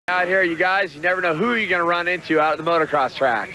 Out here, you guys, you never know who you're going to run into out at the motocross track.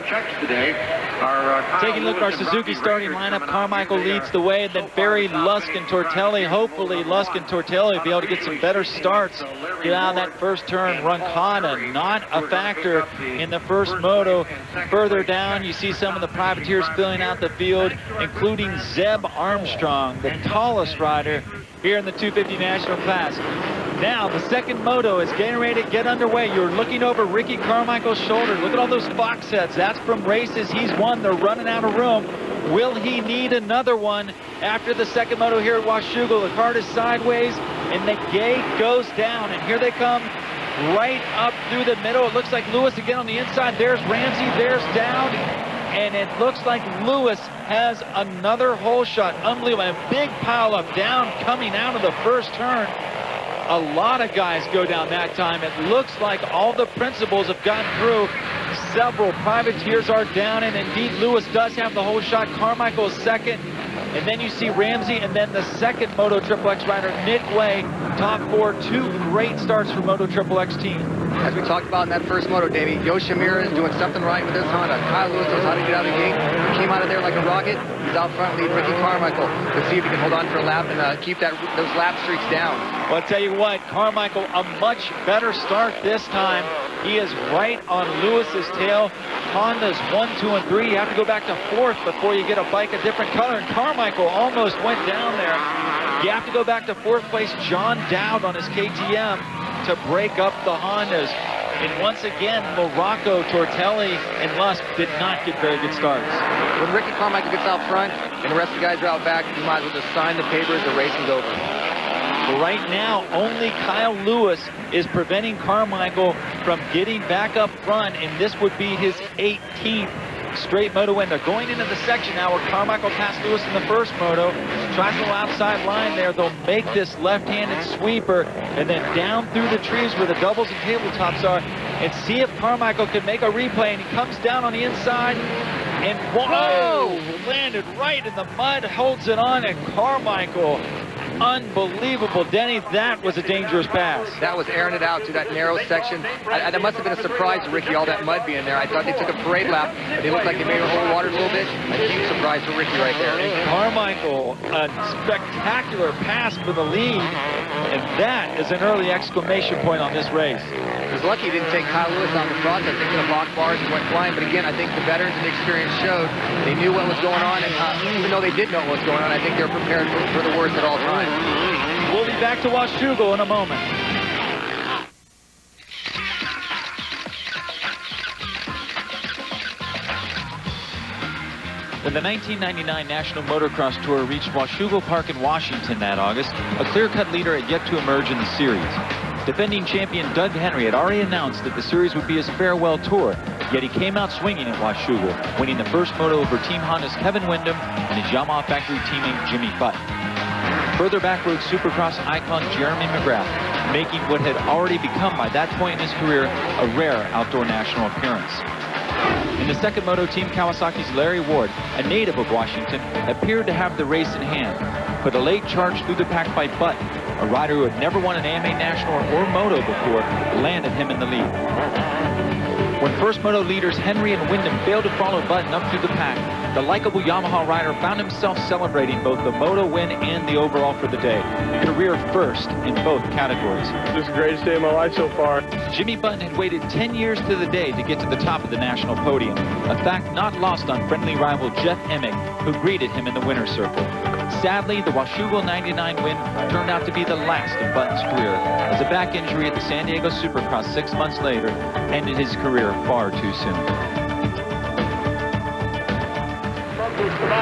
Checks today are taking a look at our Suzuki starting lineup. Carmichael leads the way, and then Barry, Lusk, and Tortelli. Hopefully, Lusk and Tortelli will be able to get some better starts. Get out of that first turn. Rancada, not a factor in the first moto. Further down, you see some of the privateers filling out the field, including Zeb Armstrong, the tallest rider here in the 250 national class. Now, the second moto is getting ready to get underway. You're looking over Ricky Carmichael's shoulder. Look at all those box sets. That's from races he's won. They're running out of room. Will he need another one after the second moto here at Washougal? The cart is sideways, and the gate goes down. And here they come right up through the middle. It looks like Lewis again on the inside. There's Ramsey. There's Dowd. And it looks like Lewis has another hole shot. Unbelievable. A big pile up down coming out of the first turn. A lot of guys go down that time. It looks like all the principals have gotten through. Several privateers are down, and indeed Lewis does have the whole shot. Carmichael is second, and then you see Ramsey, and then the second Moto Triple X rider, Nick Way, top four. Two great starts for Moto Triple X team. As we talked about in that first moto, Davey, Yoshimura is doing something right with his Honda. Kyle Lewis knows how to get out of the gate. He came out of there like a rocket. He's out front lead Ricky Carmichael. Let's see if he can hold on for a lap and keep those lap streaks down. Well, I'll tell you what, Carmichael, a much better start this time. He is right on Lewis's tail. Honda's 1, 2, and 3. You have to go back to fourth before you get a bike a different color. And Carmichael almost went down there. You have to go back to fourth place, John Dowd on his KTM to break up the Hondas. And once again, Morocco, Tortelli, and Lusk did not get very good starts. When Ricky Carmichael gets out front and the rest of the guys are out back, you might as well just sign the papers. The race is over. Right now, only Kyle Lewis is preventing Carmichael from getting back up front, and this would be his 18th straight moto win. They're going into the section now where Carmichael passed Lewis in the first moto. Tries a little outside line there. They'll make this left-handed sweeper and then down through the trees where the doubles and tabletops are and see if Carmichael can make a replay. And he comes down on the inside and whoa! Landed right in the mud, holds it on, and Carmichael, unbelievable. Denny, that was a dangerous pass. That was airing it out to that narrow section. That must have been a surprise to Ricky, all that mud being there. I thought they took a parade lap, but they looked like they made it hold water a little bit. A huge surprise for Ricky right there. And Carmichael, a spectacular pass for the lead, and that is an early exclamation point on this race. He was lucky he didn't take Kyle Lewis out in the process. They could have blocked bars and went flying, but again, I think the veterans and the experience showed they knew what was going on, and even though they did know what was going on, I think they were prepared for the worst at all times. We'll be back to Washougal in a moment. When the 1999 National Motocross Tour reached Washougal Park in Washington that August, a clear-cut leader had yet to emerge in the series. Defending champion Doug Henry had already announced that the series would be his farewell tour, yet he came out swinging at Washougal, winning the first moto over Team Honda's Kevin Windham and his Yamaha factory teammate Jimmy Button. Further back rode Supercross icon Jeremy McGrath, making what had already become by that point in his career a rare outdoor national appearance. In the second moto, Team Kawasaki's Larry Ward, a native of Washington, appeared to have the race in hand, but a late charge through the pack by Button, a rider who had never won an AMA National or Moto before, landed him in the lead. When first moto leaders Henry and Windham failed to follow Button up through the pack, the likable Yamaha rider found himself celebrating both the moto win and the overall for the day. Career first in both categories. This is the greatest day of my life so far. Jimmy Button had waited 10 years to the day to get to the top of the national podium, a fact not lost on friendly rival Jeff Emig, who greeted him in the winner's circle. Sadly, the Washougal 99 win turned out to be the last of Button's career, as a back injury at the San Diego Supercross 6 months later ended his career far too soon.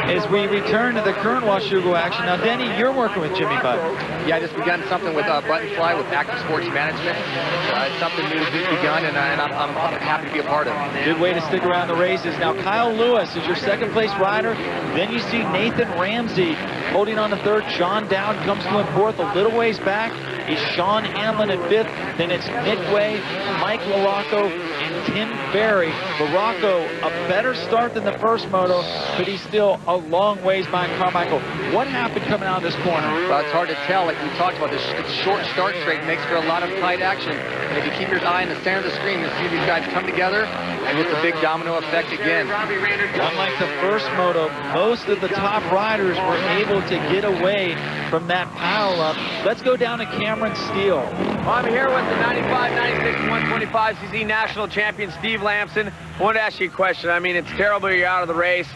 As we return to the current Washougal action, now Denny, you're working with Jimmy Button. Yeah, I just begun something with Button Fly with Active Sports Management. It's something new begun, and I'm happy to be a part of it. Good way to stick around the races. Now Kyle Lewis is your second place rider. Then you see Nathan Ramsey holding on to third. John Dowd comes to him fourth. A little ways back is Sean Hamlin at fifth. Then it's Nick Way, Mike Morocco, and Tim Ferry. Morocco, a better start than the first moto, but he's still a long ways behind Carmichael. What happened coming out of this corner? Well, it's hard to tell. Like we talked about, this short start straight makes for a lot of tight action. And if you keep your eye in the center of the screen, you'll see these guys come together, and it's a big domino effect again. Unlike the first moto, most of the top riders were able to get away from that pile-up. Let's go down to Cameron Steele. Well, I'm here with the 95, 96, and 125cc national champion, Steve Lamson. I wanted to ask you a question. I mean, it's terrible you're out of the race.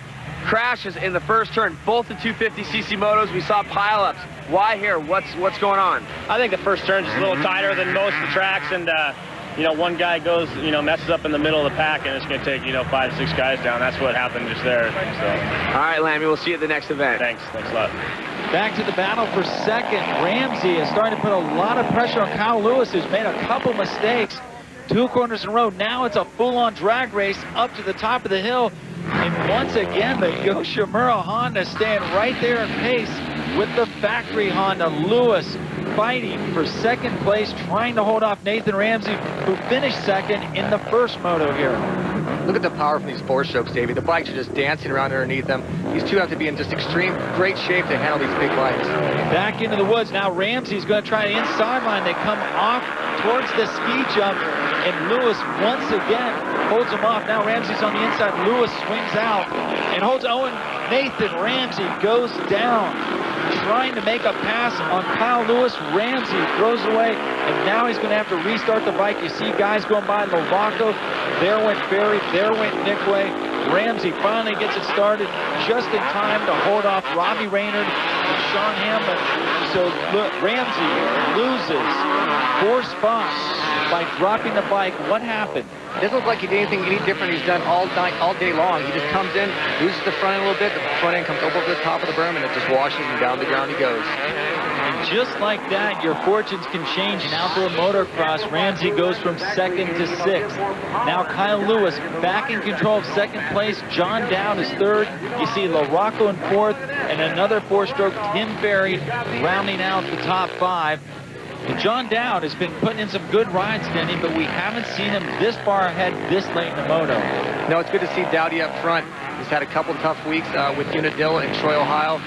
Crashes in the first turn, both the 250cc motos, we saw pile-ups. Why here? What's going on? I think the first turn's just a little tighter than most of the tracks, and you know, one guy goes, you know, messes up in the middle of the pack, and it's going to take, you know, 5 to 6 guys down. That's what happened just there. So. All right, Lammy, we'll see you at the next event. Thanks a lot. Back to the battle for second. Ramsey is starting to put a lot of pressure on Kyle Lewis, who's made a couple mistakes. 2 corners in a row. Now it's a full-on drag race up to the top of the hill. And once again, the Yoshimura Honda staying right there in pace with the factory Honda. Lewis fighting for second place, trying to hold off Nathan Ramsey, who finished second in the first moto here. Look at the power from these four-strokes, Davey. The bikes are just dancing around underneath them. These two have to be in just extreme great shape to handle these big bikes. Back into the woods. Now Ramsey's going to try the inside line. They come off towards the ski jump, and Lewis once again holds him off. Now Ramsey's on the inside. Lewis swings out and holds Owen. Nathan Ramsey goes down, trying to make a pass on Kyle Lewis. Ramsey throws away, and now he's going to have to restart the bike. You see guys going by. Lovato, there went Ferry, there went Nickway. Ramsey finally gets it started just in time to hold off Robbie Raynard and Sean Hamlin. So look, Ramsey loses 4 spots by dropping the bike. What happened? It doesn't look like he did anything any different he's done all night, all day long. He just comes in, loses the front end a little bit, the front end comes over the top of the berm, and it just washes him down the ground he goes. And just like that, your fortunes can change. And outdoor motocross, Ramsey goes from second to 6th. Now Kyle Lewis back in control of second place. John Dowd is 3rd. You see LaRocco in 4th, and another 4-stroke Tim Ferry rounding out the top 5. And John Dowd has been putting in some good rides, Denny, but we haven't seen him this far ahead this late in the moto. No, it's good to see Dowdy up front. He's had a couple tough weeks with Unadilla in Troy, Ohio.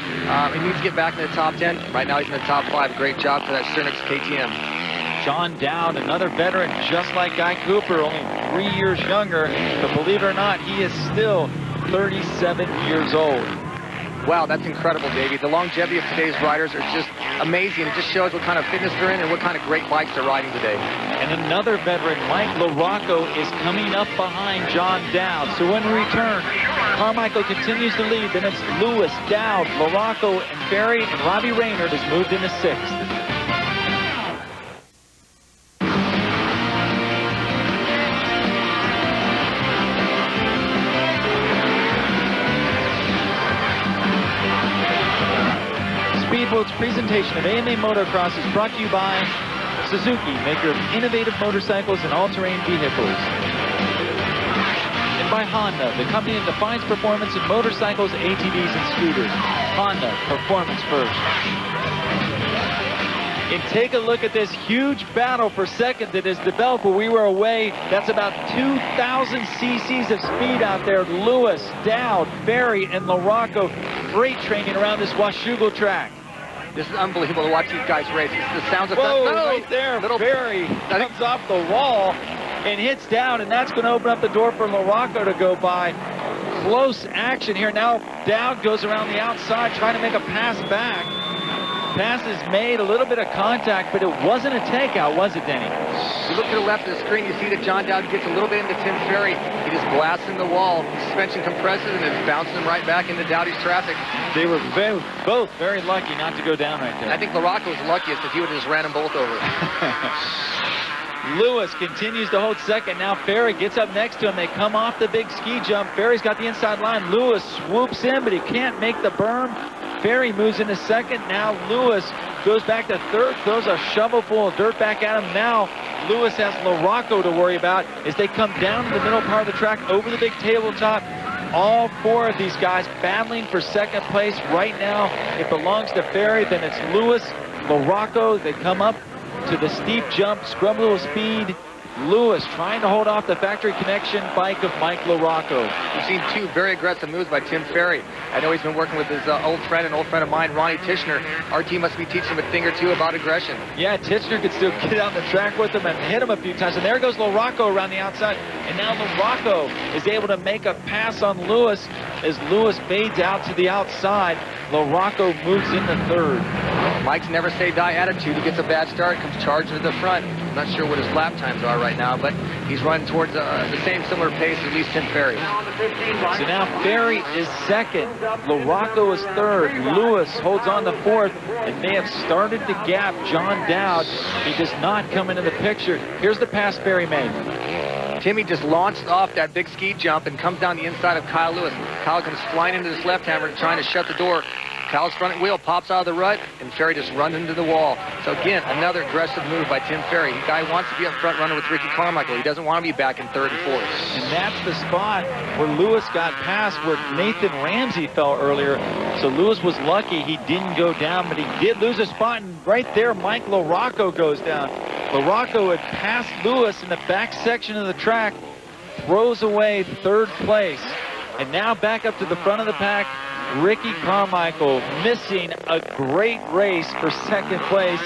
He needs to get back in the top 10. Right now he's in the top 5. Great job for that Cernix KTM. John Dowd, another veteran, just like Guy Cooper, only 3 years younger. But believe it or not, he is still 37 years old. Wow, that's incredible, Davey. The longevity of today's riders are just amazing. It just shows what kind of fitness they're in and what kind of great bikes they're riding today. And another veteran, Mike LaRocco, is coming up behind John Dowd. So when we return, Carmichael continues to lead. Then it's Lewis, Dowd, LaRocco, and Ferry, and Robbie Raynard has moved into 6th. Speedboat's presentation of AMA Motocross is brought to you by Suzuki, maker of innovative motorcycles and all-terrain vehicles. And by Honda, the company that defines performance in motorcycles, ATVs, and scooters. Honda, performance first. And take a look at this huge battle for second that has developed while we were away. That's about 2,000 cc's of speed out there. Lewis, Dowd, Ferry, and LaRocco freight training around this Washougal track. This is unbelievable to watch these guys race. It's the sounds of Whoa, that. right there, Ferry comes off the wall and hits down, and that's going to open up the door for LaRocco to go by. Close action here. Now Dowd goes around the outside trying to make a pass back. Pass is made, a little bit of contact, but it wasn't a takeout, was it, Denny? You look to the left of the screen, you see that John Dowd gets a little bit into Tim Ferry. He just blasts in the wall, suspension compresses, and then bounces him right back into Dowdy's traffic. They were both very lucky not to go down right there. I think LaRocco was luckiest if he would have just ran them both over. Lewis continues to hold second. Now Ferry gets up next to him. They come off the big ski jump. Ferry's got the inside line. Lewis swoops in, but he can't make the berm. Ferry moves into second. Now Lewis goes back to 3rd, throws a shovel full of dirt back at him. Now Lewis has LaRocco to worry about as they come down to the middle part of the track over the big tabletop. All 4 of these guys battling for second place right now. It belongs to Ferry. Then it's Lewis, LaRocco. They come up to the steep jump, scrub a little speed, Lewis trying to hold off the factory connection bike of Mike LaRocco. We've seen two very aggressive moves by Tim Ferry. I know he's been working with his old friend of mine, Ronnie Tishner. Our team must be teaching him a thing or two about aggression. Yeah, Tishner could still get out on the track with him and hit him a few times. And there goes LaRocco around the outside. And now LaRocco is able to make a pass on Lewis as Lewis fades out to the outside. LaRocco moves into third. Mike's never say die attitude. He gets a bad start, comes charging to the front. I'm not sure what his lap times are right now, but he's running towards the same similar pace as at least Tim Ferry. So now Ferry is second. LaRocco is third. Lewis holds on to fourth, and they have started to gap John Dowd. He does not come into the picture. Here's the pass Ferry made. Timmy just launched off that big ski jump and comes down the inside of Kyle Lewis. Kyle comes flying into this left hammer, trying to shut the door. Kyle's front wheel pops out of the rut, and Ferry just runs into the wall. So again, another aggressive move by Tim Ferry. The guy wants to be up front runner with Ricky Carmichael. He doesn't want to be back in third and fourth. And that's the spot where Lewis got past where Nathan Ramsey fell earlier. So Lewis was lucky he didn't go down, but he did lose a spot, and right there Mike LaRocco goes down. LaRocco had passed Lewis in the back section of the track, throws away third place, and now back up to the front of the pack, Ricky Carmichael missing a great race for second place.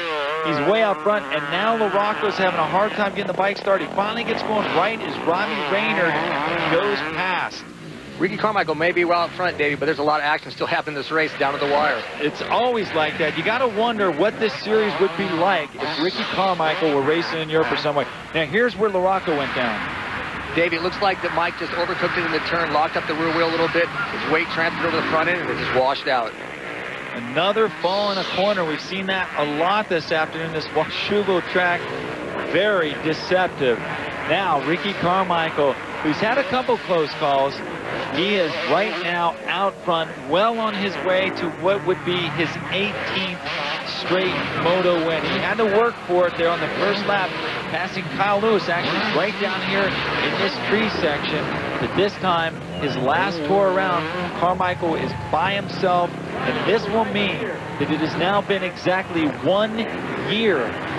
He's way out front, and now LaRocco's having a hard time getting the bike started. He finally gets going right as Robbie Raynard goes past. Ricky Carmichael may be well out front, Davey, but there's a lot of action still happening in this race down to the wire. It's always like that. You got to wonder what this series would be like if Ricky Carmichael were racing in Europe or some way. Now, here's where LaRocco went down. Davey, it looks like that Mike just overcooked it in the turn, locked up the rear wheel a little bit. His weight transferred over the front end, and it just washed out. Another fall in a corner. We've seen that a lot this afternoon, this Washougal track. Very deceptive. Now, Ricky Carmichael, who's had a couple close calls, he is right now out front, well on his way to what would be his 18th straight moto win. He had to work for it there on the first lap, passing Kyle Lewis actually right down here in this tree section. But this time, his last tour around, Carmichael is by himself, and this will mean that it has now been exactly 1 year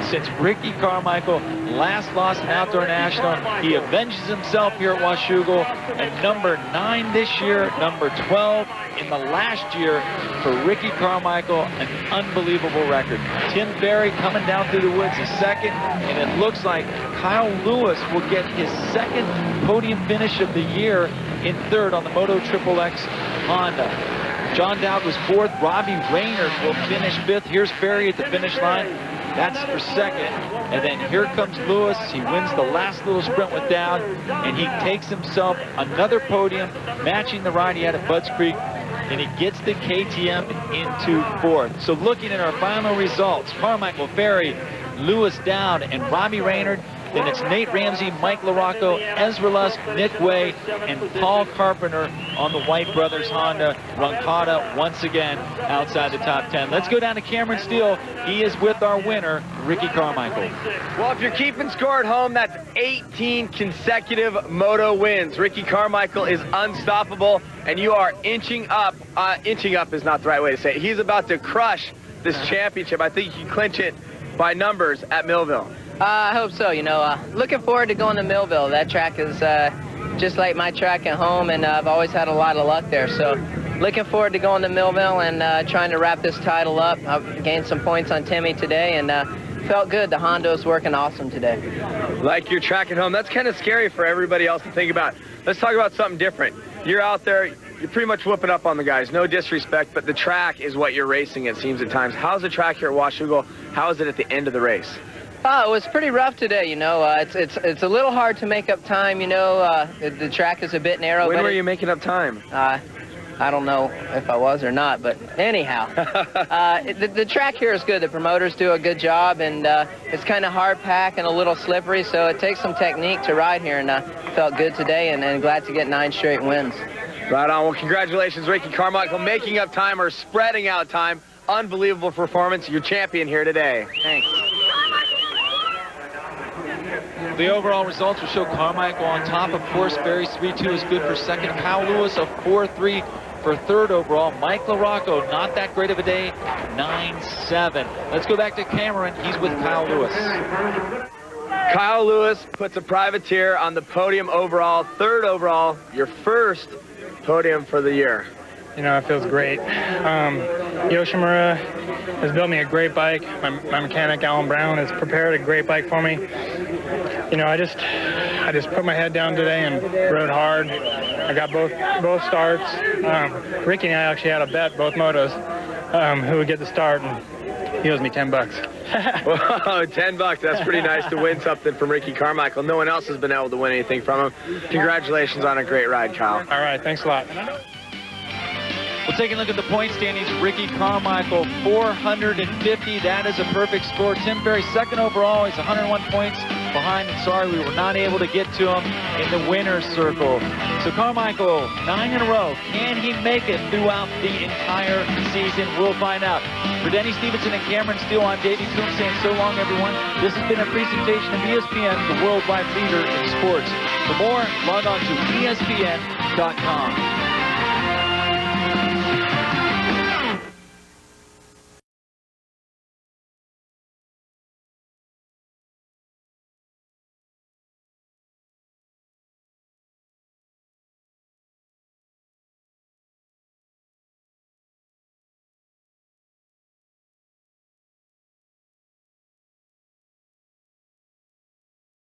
since Ricky Carmichael last lost an outdoor national. He avenges himself here at Washougal, and number 9 this year, number 12 in the last year for Ricky Carmichael, an unbelievable record. Tim Ferry coming down through the woods is second, and it looks like Kyle Lewis will get his second podium finish of the year in third on the Moto XXX Honda. John Dowd was fourth. Robbie Raynard will finish fifth. Here's Ferry at the finish line. That's for second. And then here comes Lewis. He wins the last little sprint with Dowd, and he takes himself another podium, matching the ride he had at Budds Creek, and he gets the KTM into fourth. So looking at our final results, Carmichael, Ferry, Lewis, Dowd, and Robbie Raynard. Then it's Nate Ramsey, Mike LaRocco, Ezra Lusk, Nick Way, and Paul Carpenter on the White Brothers Honda. Roncada once again outside the top 10. Let's go down to Cameron Steele. He is with our winner, Ricky Carmichael. Well, if you're keeping score at home, that's 18 consecutive moto wins. Ricky Carmichael is unstoppable, and you are inching up. Inching up is not the right way to say it. He's about to crush this championship. I think he can clinch it by numbers at Millville. I hope so. You know, looking forward to going to Millville. That track is just like my track at home, and I've always had a lot of luck there. So looking forward to going to Millville and trying to wrap this title up. I've gained some points on Timmy today, and felt good. The Honda's working awesome today. Like your track at home. That's kind of scary for everybody else to think about. Let's talk about something different. You're out there, you're pretty much whooping up on the guys. No disrespect, but the track is what you're racing, it seems at times. How's the track here at Washougal? How is it at the end of the race? It was pretty rough today, you know. It's a little hard to make up time, you know. The track is a bit narrow. When were you making up time? I don't know if I was or not, but anyhow. The track here is good. The promoters do a good job, and it's kind of hard pack and a little slippery, so it takes some technique to ride here, and felt good today, and glad to get 9 straight wins. Right on. Well, congratulations, Ricky Carmichael, making up time or spreading out time. Unbelievable performance. You're champion here today. Thanks. The overall results will show Carmichael on top. Of course, Ferry 3-2 is good for second. Kyle Lewis a 4-3 for third overall. Mike LaRocco, not that great of a day, 9-7. Let's go back to Cameron. He's with Kyle Lewis. Kyle Lewis puts a privateer on the podium overall, 3rd overall, your first podium for the year. You know, it feels great. Yoshimura has built me a great bike. My mechanic, Alan Brown, has prepared a great bike for me. You know, I just put my head down today and rode hard. I got both starts. Ricky and I actually had a bet, both motos, who would get the start, and he owes me $10. Whoa, $10. That's pretty nice to win something from Ricky Carmichael. No one else has been able to win anything from him. Congratulations on a great ride, Kyle. All right, thanks a lot. We'll take a look at the point standings. Ricky Carmichael, 450. That is a perfect score. Tim Ferry, 2nd overall. He's 101 points behind. And sorry, we were not able to get to him in the winner's circle. So Carmichael, 9 in a row. Can he make it throughout the entire season? We'll find out. For Denny Stevenson and Cameron Steele, I'm Davey Coombs saying so long, everyone. This has been a presentation of ESPN, the worldwide leader in sports. For more, log on to ESPN.com.